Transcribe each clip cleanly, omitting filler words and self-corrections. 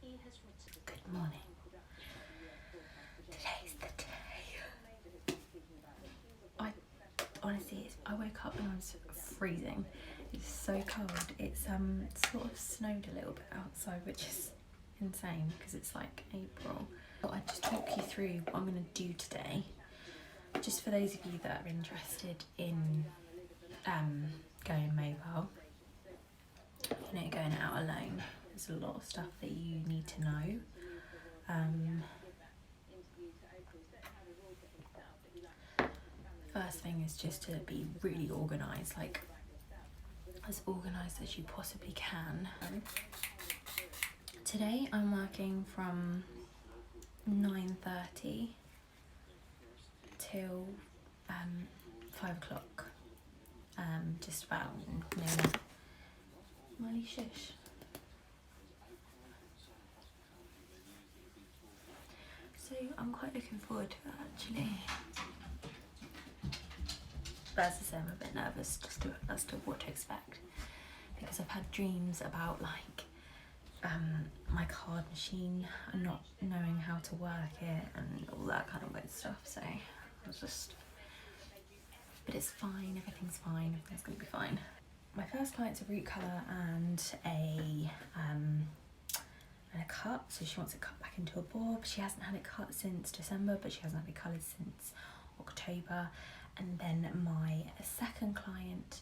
Good morning. Today's the day. I woke up and I was freezing. It's so cold. It's sort of snowed a little bit outside, which is insane because it's like April. But I'd just talk you through what I'm going to do today, just for those of you that are interested in going mobile, going out alone. There's a lot of stuff that you need to know. First thing is just to be really organised, like as organised as you possibly can. Today I'm working from 9:30 till 5 o'clock. Just about noon. Miley, shush. So I'm quite looking forward to it actually. But as I say, I'm a bit nervous just as to what to expect, because I've had dreams about like my card machine and not knowing how to work it and all that kind of weird stuff. So I was just, but it's fine. Everything's fine. Everything's gonna be fine. My first client's a root colour and a cut, so she wants it cut back into a bob. She hasn't had it cut since December, but she hasn't had it coloured since October. And then my second client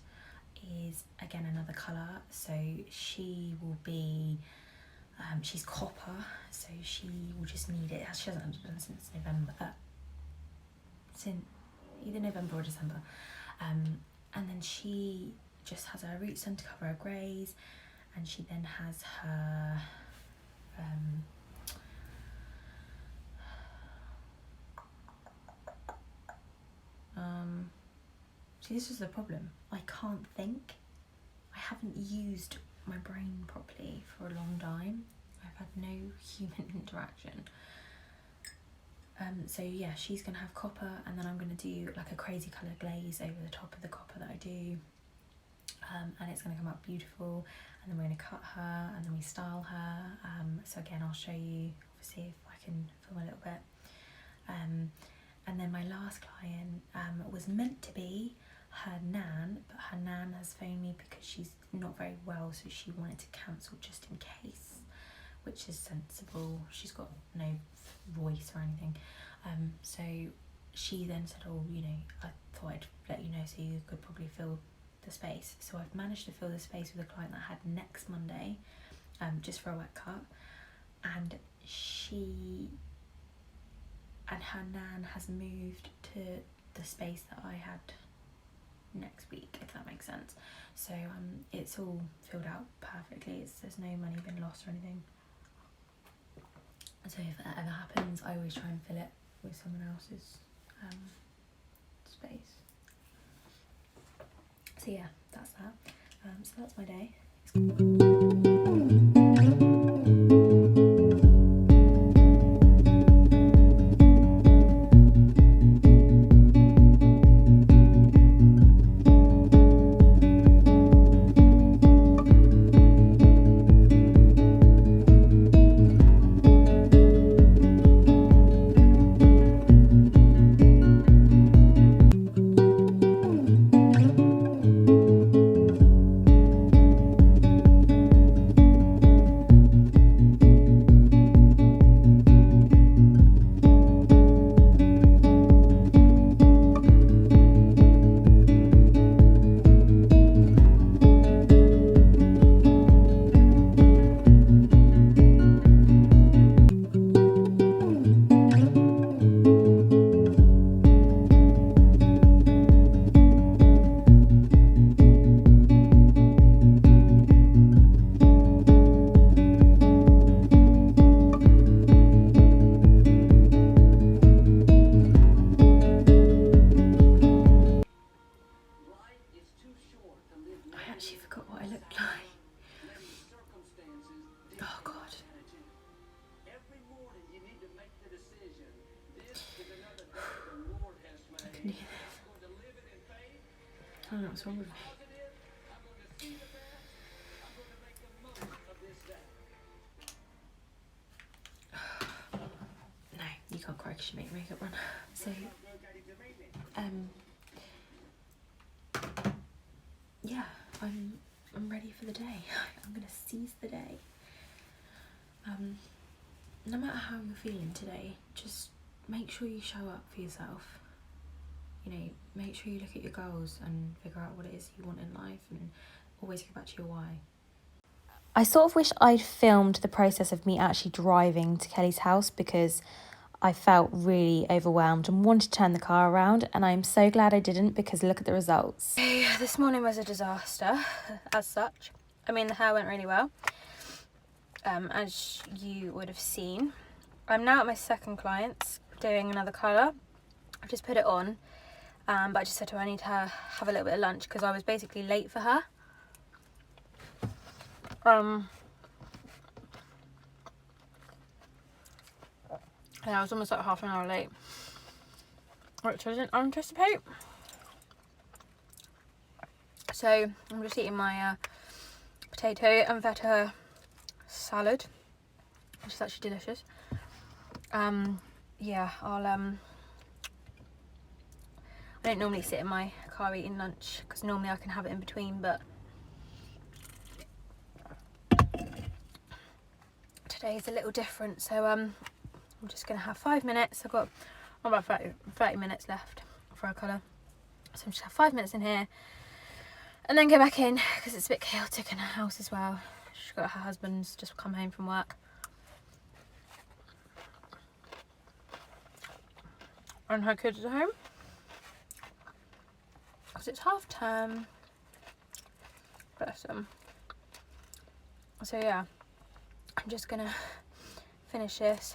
is again another colour, so she will be, she's copper, so she will just need it. She hasn't had it done since November, since either November or December. And then she just has her roots done to cover her greys, and she then has her see, this is the problem. I can't think. I haven't used my brain properly for a long time. I've had no human interaction. So yeah, she's gonna have copper, and then I'm gonna do like a crazy colour glaze over the top of the copper that I do. And it's going to come out beautiful, and then we're going to cut her and then we style her. So again, I'll show you, obviously, if I can film a little bit. And then my last client was meant to be her nan, but her nan has phoned me because she's not very well, so she wanted to cancel just in case, which is sensible. She's got no voice or anything. So she then said, oh, I thought I'd let you know so you could probably fill the space. So I've managed to fill the space with a client that I had next Monday, just for a wet cut, and she and her nan has moved to the space that I had next week, if that makes sense. So it's all filled out perfectly. There's no money been lost or anything. So if that ever happens, I always try and fill it with someone else's space. So yeah, that's that. So that's my day. I don't know what's wrong with me. should make makeup run. So, yeah, I'm ready for the day. I'm gonna seize the day. No matter how you're feeling today, just make sure you show up for yourself. You know, make sure you look at your goals and figure out what it is you want in life, and always go back to your why. I sort of wish I'd filmed the process of me actually driving to Kelly's house, because I felt really overwhelmed and wanted to turn the car around, and I'm so glad I didn't, because look at the results. This morning was a disaster as such. I mean, the hair went really well, as you would have seen. I'm now at my second client's doing another colour. I've just put it on, but I just said to her I need to have a little bit of lunch because I was basically late for her. And I was almost like half an hour late, which I didn't anticipate. So I'm just eating my potato and feta salad, which is actually delicious. Yeah, I don't normally sit in my car eating lunch because normally I can have it in between, but today is a little different. So I'm just gonna have 5 minutes. I've got about 30 minutes left for a colour, so I'm just have 5 minutes in here and then go back in because it's a bit chaotic in her house as well. She's got her husband's just come home from work, and her kids are home because it's half term. Bless them. So yeah, I'm just gonna finish this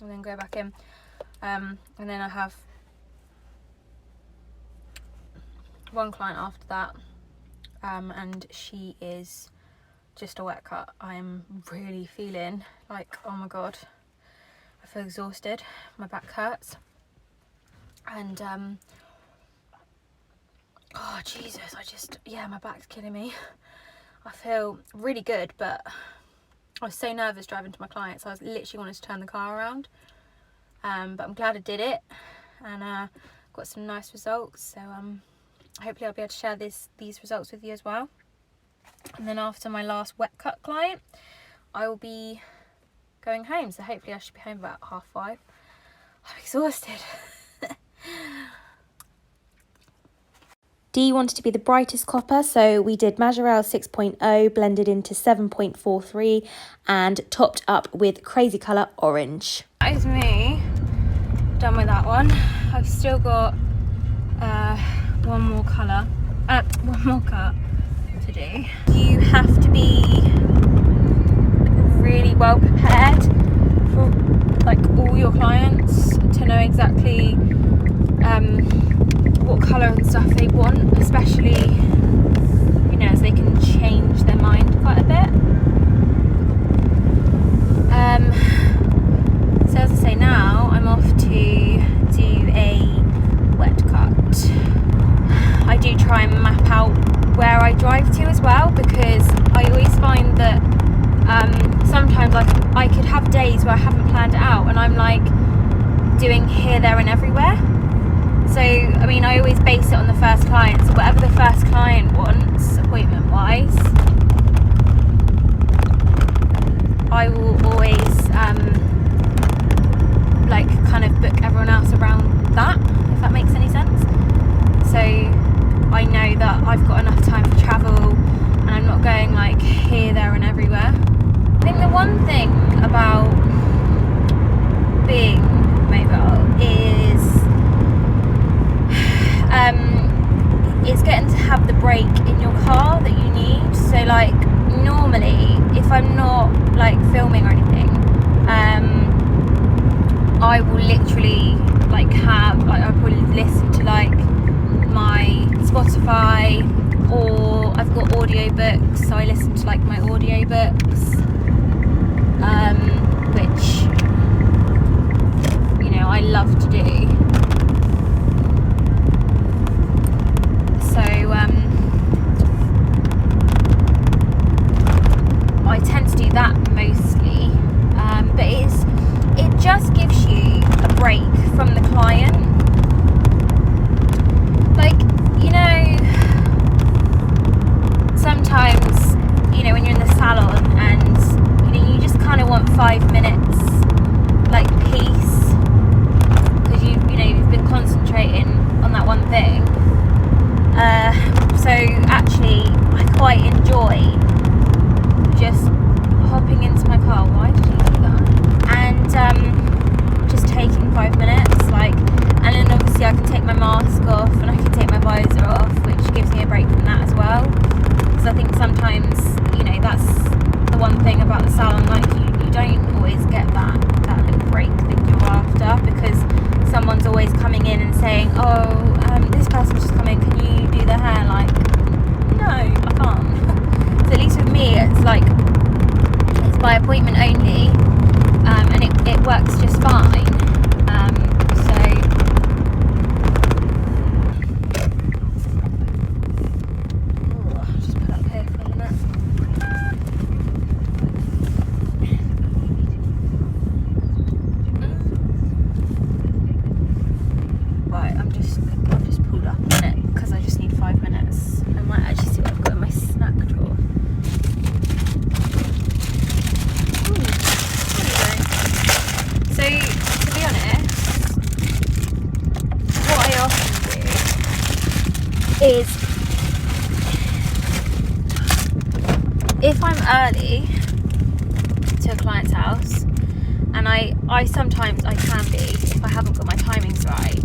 and then go back in, and then I have one client after that, and she is just a wet cut. I'm really feeling like, oh my god, I feel exhausted, my back hurts, and oh Jesus, my back's killing me. I feel really good, but I was so nervous driving to my clients. I was literally wanted to turn the car around, but I'm glad I did it, and got some nice results. So hopefully I'll be able to share these results with you as well. And then after my last wet cut client, I will be going home. So hopefully I should be home about 5:30. I'm exhausted. Dee wanted to be the brightest copper, so we did Majorelle 6.0 blended into 7.43 and topped up with Crazy Colour Orange. That is me done with that one. I've still got one more cut to do. You have to be really well prepared for like all your clients to know exactly what colour and stuff they want, especially, you know, as they can change their mind quite a bit. So as I say, now I'm off to do a wet cut. I do try and map out where I drive to as well, because I always find that sometimes I could have days where I haven't planned it out and I'm like doing here, there and everywhere. So, I mean, I always base it on the first client. So whatever the first client wants, appointment-wise, I will always, like, kind of book everyone else around that, if that makes any sense. So I know that I've got enough time for travel and I'm not going, like, here, there and everywhere. I think the one thing about being mobile is it's getting to have the break in your car that you need. So like normally if I'm not like filming or anything, I will literally like I'll probably listen to like my Spotify, or I've got audiobooks, so I listen to like my audiobooks, which, you know, I love to do. So I tend to do that mostly, but it just gives you a break from the client. Like, you know, sometimes, you know, when you're in the salon and, you know, you just kind of want 5 minutes, like, peace, because you know, you've been concentrating on that one thing. So actually, I quite enjoy just hopping into my car. Why did you do that? And just taking 5 minutes, like, and then obviously I can take my mask off and I can take my visor off, which gives me a break from that as well. Because I think sometimes, you know, that's the one thing about the salon, like, you don't always get that little break that you're after, because someone's always coming in and saying, oh, this person's just come in, can you do their hair? Like, no, I can't. So at least with me, it's like, it's by appointment only, and it works just fine. So I'll just put up here for a minute. Right, I've just pulled up a minute because I just need 5 minutes. I might actually see what I've got in my snack drawer. So, to be honest, what I often do is, if I'm early to a client's house, and I sometimes I can be if I haven't got my timings right,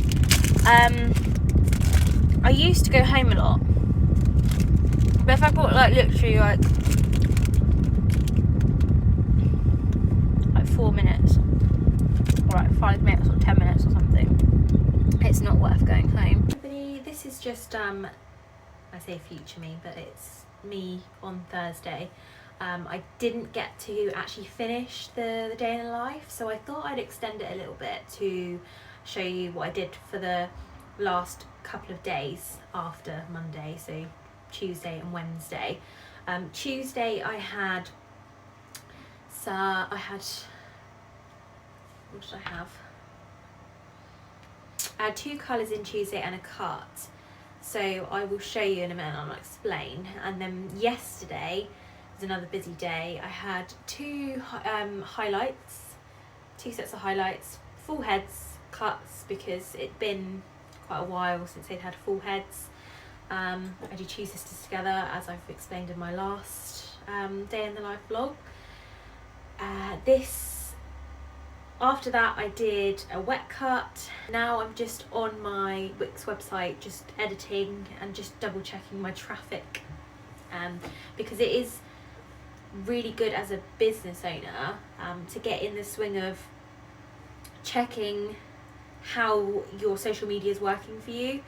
I used to go home a lot, but if I bought like literally like 4 minutes, or like 5 minutes or 10 minutes or something, it's not worth going home. This is just I say future me, but it's me on Thursday. I didn't get to actually finish the day in the life, so I thought I'd extend it a little bit to show you what I did for the last couple of days after Monday, so Tuesday and Wednesday. Tuesday I had what did I have? I had 2 colours in Tuesday and a cut, so I will show you in a minute and I'll explain. And then yesterday was another busy day. I had 2 highlights, 2 sets of highlights, full heads cuts, because it'd been quite a while since they'd had full heads. I do 2 sisters together, as I've explained in my last day in the life vlog. After that I did a wet cut. Now I'm just on my Wix website just editing and just double checking my traffic, because it is really good as a business owner to get in the swing of checking how your social media is working for you.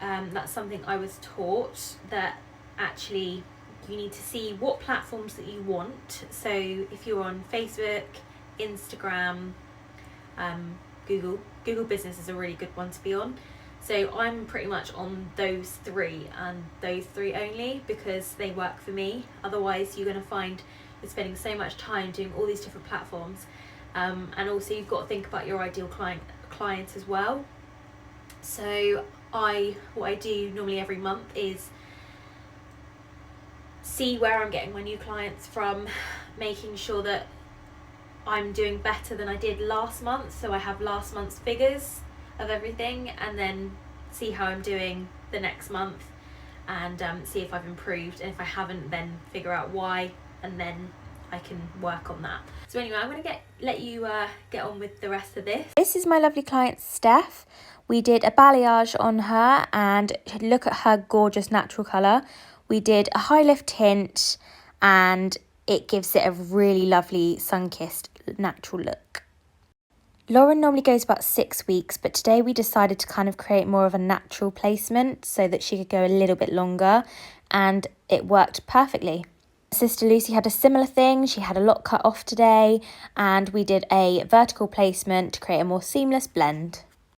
That's something I was taught, that actually you need to see what platforms that you want. So if you're on Facebook, Instagram, Google Business is a really good one to be on. So I'm pretty much on those 3 and those 3 only, because they work for me. Otherwise you're going to find you're spending so much time doing all these different platforms, and also you've got to think about your ideal clients as well. So what I do normally every month is see where I'm getting my new clients from, making sure that I'm doing better than I did last month, so I have last month's figures of everything, and then see how I'm doing the next month, and see if I've improved, and if I haven't, then figure out why, and then I can work on that. So anyway, I'm going to let you get on with the rest of this. This is my lovely client Steph. We did a balayage on her, and look at her gorgeous natural colour. We did a high lift tint, and it gives it a really lovely sun-kissed natural look. Lauren normally goes about 6 weeks, but today we decided to kind of create more of a natural placement so that she could go a little bit longer, and it worked perfectly. Sister Lucy had a similar thing. She had a lot cut off today, and we did a vertical placement to create a more seamless blend.